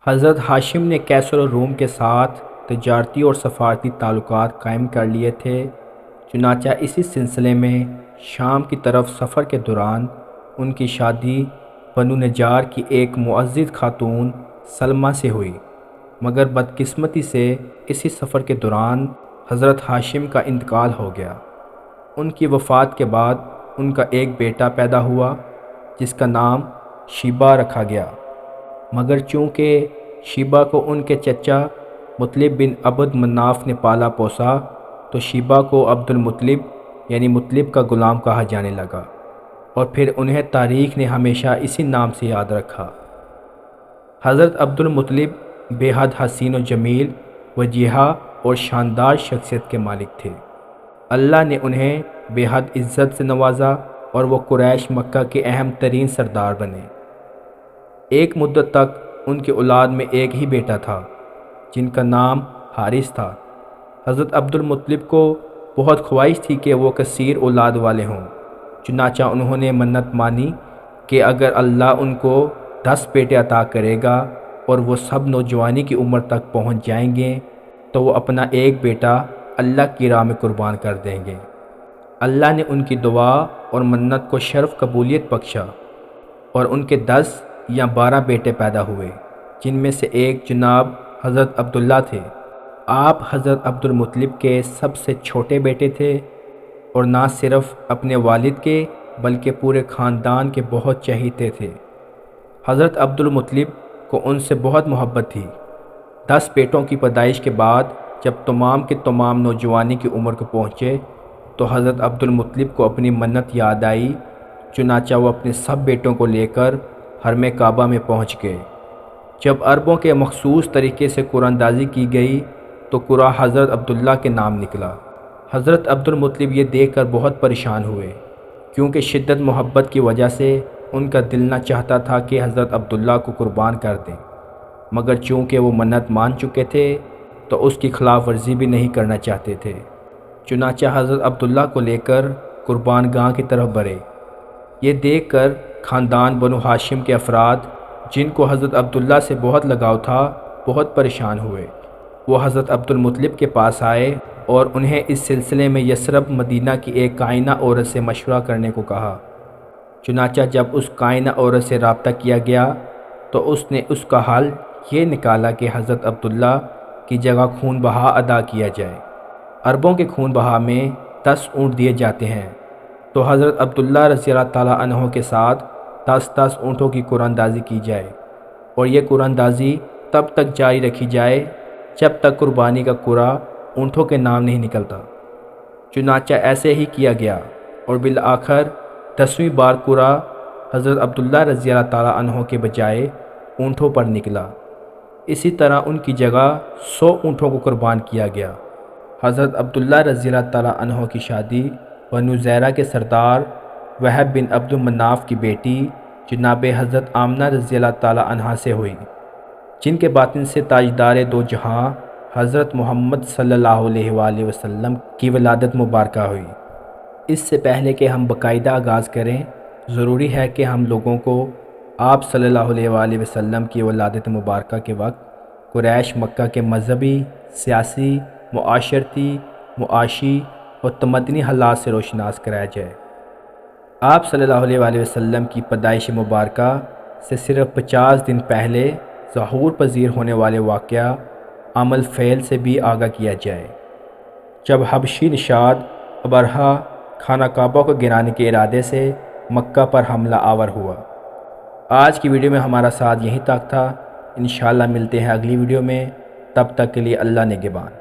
حضرت ہاشم نے کیسر و روم کے ساتھ تجارتی اور سفارتی تعلقات قائم کر لیے تھے۔ چنانچہ اسی سلسلے میں شام کی طرف سفر کے دوران ان کی شادی بنو نجار کی ایک معزز خاتون سلمہ سے ہوئی، مگر بدقسمتی سے اسی سفر کے دوران حضرت ہاشم کا انتقال ہو گیا۔ ان کی وفات کے بعد ان کا ایک بیٹا پیدا ہوا جس کا نام شیبہ رکھا گیا، مگر چونکہ شیبہ کو ان کے چچا مطلب بن عبد مناف نے پالا پوسا تو شیبہ کو عبد المطلب یعنی مطلب کا غلام کہا جانے لگا، اور پھر انہیں تاریخ نے ہمیشہ اسی نام سے یاد رکھا۔ حضرت عبد المطلب بے حد حسین و جمیل، وجیحہ اور شاندار شخصیت کے مالک تھے۔ اللہ نے انہیں بے حد عزت سے نوازا اور وہ قریش مکہ کے اہم ترین سردار بنے۔ ایک مدت تک ان کی اولاد میں ایک ہی بیٹا تھا جن کا نام حارث تھا۔ حضرت عبد المطلب کو بہت خواہش تھی کہ وہ کثیر اولاد والے ہوں، چنانچہ انہوں نے منت مانی کہ اگر اللہ ان کو 10 بیٹے عطا کرے گا اور وہ سب نوجوانی کی عمر تک پہنچ جائیں گے تو وہ اپنا ایک بیٹا اللہ کی راہ میں قربان کر دیں گے۔ اللہ نے ان کی دعا اور منت کو شرف قبولیت بخشا اور ان کے 10 یا 12 بیٹے پیدا ہوئے، جن میں سے ایک جناب حضرت عبداللہ تھے۔ آپ حضرت عبد المطلب کے سب سے چھوٹے بیٹے تھے اور نہ صرف اپنے والد کے بلکہ پورے خاندان کے بہت چہیتے تھے۔ حضرت عبد المطلب کو ان سے بہت محبت تھی۔ 10 بیٹوں کی پیدائش کے بعد جب تمام کے تمام نوجوانی کی عمر کو پہنچے تو حضرت عبد المطلب کو اپنی منت یاد آئی، چنانچہ وہ اپنے سب بیٹوں کو لے کر حرم کعبہ میں پہنچ گئے۔ جب عربوں کے مخصوص طریقے سے قرآن اندازی کی گئی تو قرآن حضرت عبداللہ کے نام نکلا۔ حضرت عبد المطلب یہ دیکھ کر بہت پریشان ہوئے، کیونکہ شدت محبت کی وجہ سے ان کا دل نہ چاہتا تھا کہ حضرت عبداللہ کو قربان کر دیں، مگر چونکہ وہ منت مان چکے تھے تو اس کی خلاف ورزی بھی نہیں کرنا چاہتے تھے۔ چنانچہ حضرت عبداللہ کو لے کر قربان گاہ کی طرف بڑھے۔ یہ دیکھ کر خاندان بنو ہاشم کے افراد جن کو حضرت عبداللہ سے بہت لگاؤ تھا بہت پریشان ہوئے۔ وہ حضرت عبد المطلب کے پاس آئے اور انہیں اس سلسلے میں یثرب مدینہ کی ایک کائنہ عورت سے مشورہ کرنے کو کہا۔ چنانچہ جب اس کائنہ عورت سے رابطہ کیا گیا تو اس نے اس کا حل یہ نکالا کہ حضرت عبداللہ کی جگہ خون بہا ادا کیا جائے۔ عربوں کے خون بہا میں 10 اونٹ دیے جاتے ہیں، تو حضرت عبداللہ رضی اللہ تعالیٰ عنہ کے ساتھ 10 اونٹوں کی قرآن اندازی کی جائے، اور یہ قرآن اندازی تب تک جاری رکھی جائے جب تک قربانی کا قرعہ اونٹوں کے نام نہیں نکلتا۔ چنانچہ ایسے ہی کیا گیا اور بالآخر 10ویں بار قرعہ حضرت عبداللہ رضی اللہ تعالیٰ عنہ کے بجائے اونٹوں پر نکلا۔ اسی طرح ان کی جگہ 100 اونٹوں کو قربان کیا گیا۔ حضرت عبداللہ رضی اللہ تعالیٰ عنہ کی شادی بنو زہرہ کے سردار وہب بن عبد مناف کی بیٹی جناب حضرت آمنہ رضی اللہ تعالیٰ عنہا سے ہوئی، جن کے باطن سے تاجدار دو جہاں حضرت محمد صلی اللہ علیہ وآلہ وسلم کی ولادت مبارکہ ہوئی۔ اس سے پہلے کہ ہم باقاعدہ آغاز کریں، ضروری ہے کہ ہم لوگوں کو آپ صلی اللہ علیہ وآلہ وسلم کی ولادت مبارکہ کے وقت قریش مکہ کے مذہبی، سیاسی، معاشرتی، معاشی اور تمدنی حالات سے روشناس کرایا جائے۔ آپ صلی اللہ علیہ وآلہ وسلم کی پیدائش مبارکہ سے صرف 50 دن پہلے ظہور پذیر ہونے والے واقعہ عمل فعل سے بھی آگاہ کیا جائے، جب حبشی نژاد ابرہہ خانہ کعبہ کو گرانے کے ارادے سے مکہ پر حملہ آور ہوا۔ آج کی ویڈیو میں ہمارا ساتھ یہیں تک تھا۔ انشاءاللہ ملتے ہیں اگلی ویڈیو میں، تب تک کے لیے اللہ نگہبان۔